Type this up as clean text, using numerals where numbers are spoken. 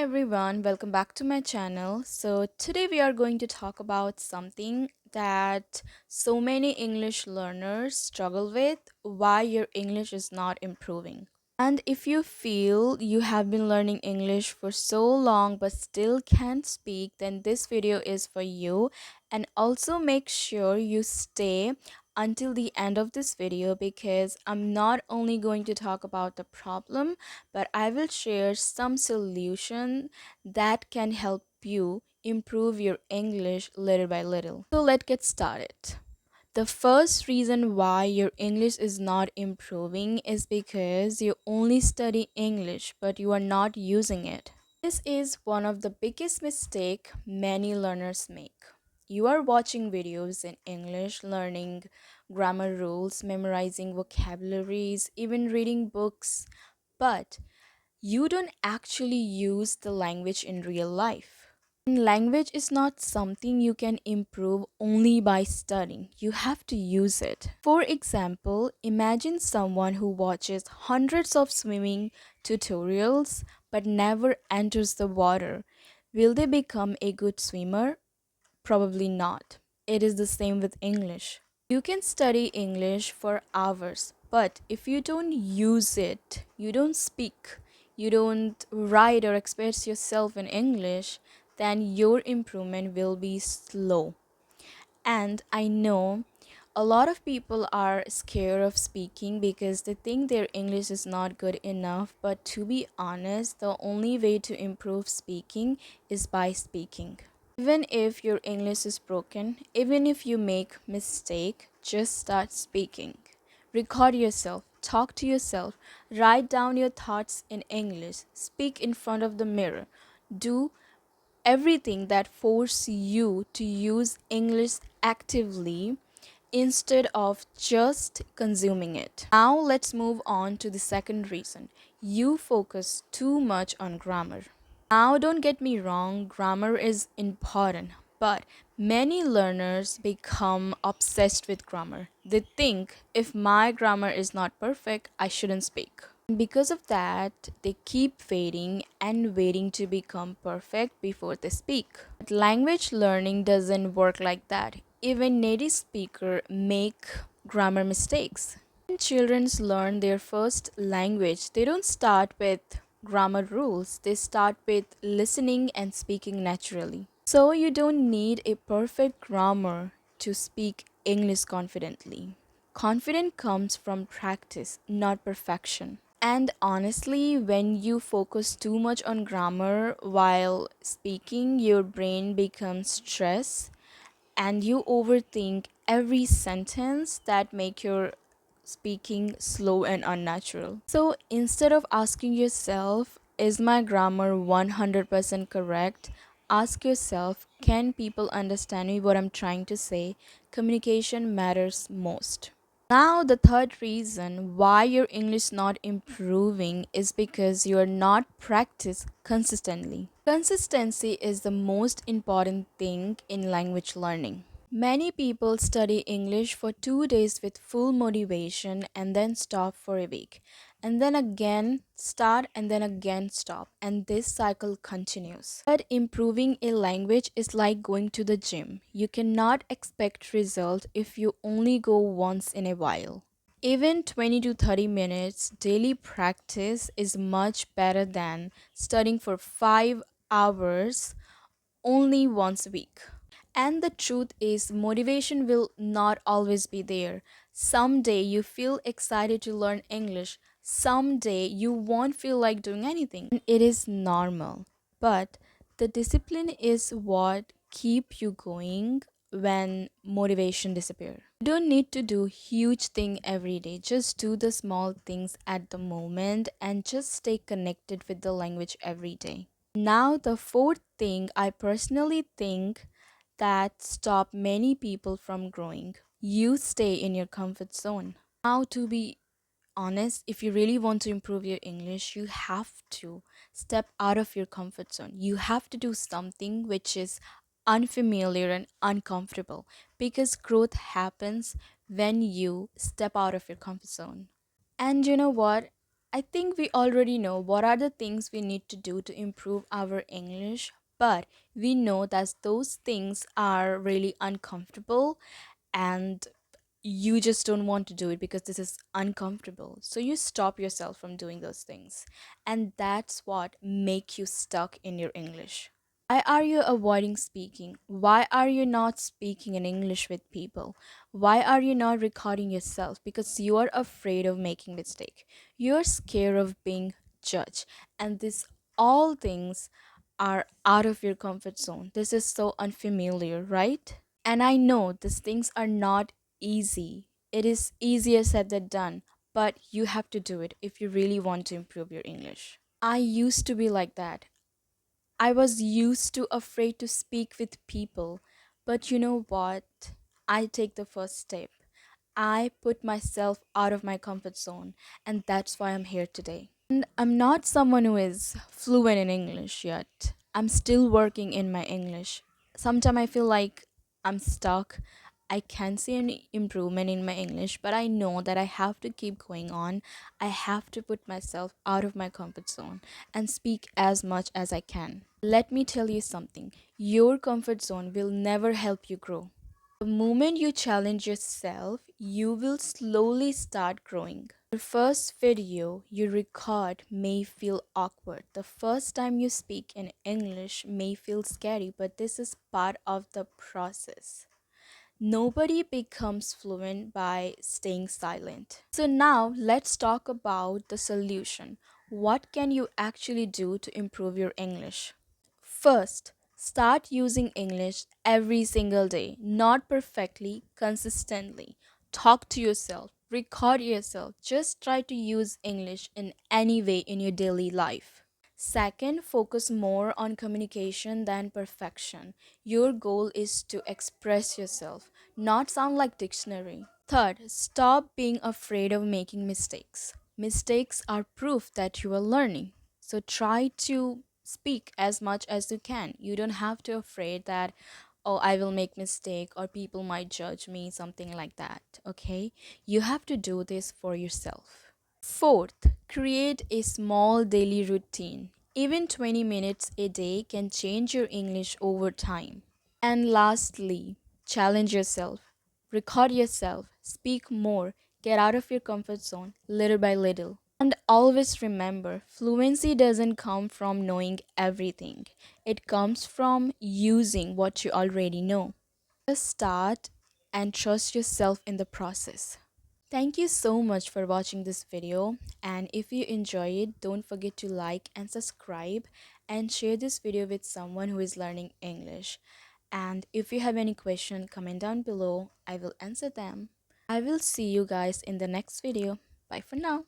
everyone, welcome back to my channel. So, today we are going to talk about something that so many English learners struggle with, why your English is not improving. And if you feel you have been learning English for so long but still can't speak, then this video is for you. And also make sure you stay until the end of this video because I'm not only going to talk about the problem, but I will share some solution that can help you improve your English little by little. So let's get started. The first reason why your English is not improving is because you only study English but you are not using it. This is one of the biggest mistake many learners make. You are watching videos in English, learning grammar rules, memorizing vocabularies, even reading books, but you don't actually use the language in real life. And language is not something you can improve only by studying. You have to use it. For example, imagine someone who watches hundreds of swimming tutorials but never enters the water. Will they become a good swimmer? Probably not. It is the same with English. You can study English for hours, but if you don't use it, you don't speak, you don't write or express yourself in English, then your improvement will be slow. And I know a lot of people are scared of speaking because they think their English is not good enough. But to be honest, the only way to improve speaking is by speaking. Even if your English is broken, even if you make mistake, just start speaking. Record yourself, talk to yourself, write down your thoughts in English, speak in front of the mirror. Do everything that force you to use English actively instead of just consuming it. Now let's move on to the second reason. You focus too much on grammar. Now don't get me wrong, grammar is important, but many learners become obsessed with grammar. They think if my grammar is not perfect, I shouldn't speak. Because of that, they keep waiting and waiting to become perfect before they speak. But language learning doesn't work like that. Even native speakers make grammar mistakes. When children learn their first language, they don't start with grammar rules, they start with listening and speaking naturally. So you don't need a perfect grammar to speak English confidently. Confidence comes from practice, not perfection. And honestly, when you focus too much on grammar while speaking, your brain becomes stressed and you overthink every sentence that make your speaking slow and unnatural. So instead of asking yourself, is my grammar 100% correct? Ask yourself, can people understand me what I'm trying to say? Communication matters most. Now, the third reason why your English not improving is because you are not practice consistently. Consistency is the most important thing in language learning. Many people study English for 2 days with full motivation and then stop for a week. And then again start and then again stop. And this cycle continues. But improving a language is like going to the gym. You cannot expect result if you only go once in a while. Even 20 to 30 minutes daily practice is much better than studying for 5 hours only once a week. And the truth is, motivation will not always be there. Someday you feel excited to learn English, someday you won't feel like doing anything. And it is normal. But the discipline is what keep you going when motivation disappears. You don't need to do huge thing every day. Just do the small things at the moment and just stay connected with the language every day. Now the fourth thing I personally think that stop many people from growing. You stay in your comfort zone. Now, to be honest, if you really want to improve your English, you have to step out of your comfort zone. You have to do something which is unfamiliar and uncomfortable because growth happens when you step out of your comfort zone. And you know what? I think we already know what are the things we need to do to improve our English, but we know that those things are really uncomfortable and you just don't want to do it because this is uncomfortable. So you stop yourself from doing those things. And that's what make you stuck in your English. Why are you avoiding speaking? Why are you not speaking in English with people? Why are you not recording yourself? Because you are afraid of making mistake. You're scared of being judged. And this all things are out of your comfort zone. This is so unfamiliar, right? And I know these things are not easy. It is easier said than done, but you have to do it if you really want to improve your English. I used to be like that. I was used to afraid to speak with people, but you know what? I take the first step. I put myself out of my comfort zone, and that's why I'm here today. And I'm not someone who is fluent in English yet. I'm still working in my English. Sometimes I feel like I'm stuck. I can't see any improvement in my English, but I know that I have to keep going on. I have to put myself out of my comfort zone and speak as much as I can. Let me tell you something, your comfort zone will never help you grow. The moment you challenge yourself, you will slowly start growing. The first video you record may feel awkward. The first time you speak in English may feel scary, but this is part of the process. Nobody becomes fluent by staying silent. So, now let's talk about the solution. What can you actually do to improve your English? First, start using English every single day, not perfectly, consistently. Talk to yourself, record yourself. Just try to use English in any way in your daily life. Second, focus more on communication than perfection. Your goal is to express yourself, not sound like dictionary. Third, stop being afraid of making mistakes. Mistakes are proof that you are learning. So try to speak as much as you can. You don't have to afraid that oh I will make mistake or people might judge me something like that, okay? You have to do this for yourself. Fourth, create a small daily routine. Even 20 minutes a day can change your English over time. And lastly, challenge yourself. Record yourself. Speak more. Get out of your comfort zone little by little. And always remember, fluency doesn't come from knowing everything, it comes from using what you already know. Just start and trust yourself in the process. Thank you so much for watching this video, and if you enjoy it, don't forget to like and subscribe and share this video with someone who is learning English. And if you have any question, comment down below. I will answer them. I will see you guys in the next video. Bye for now.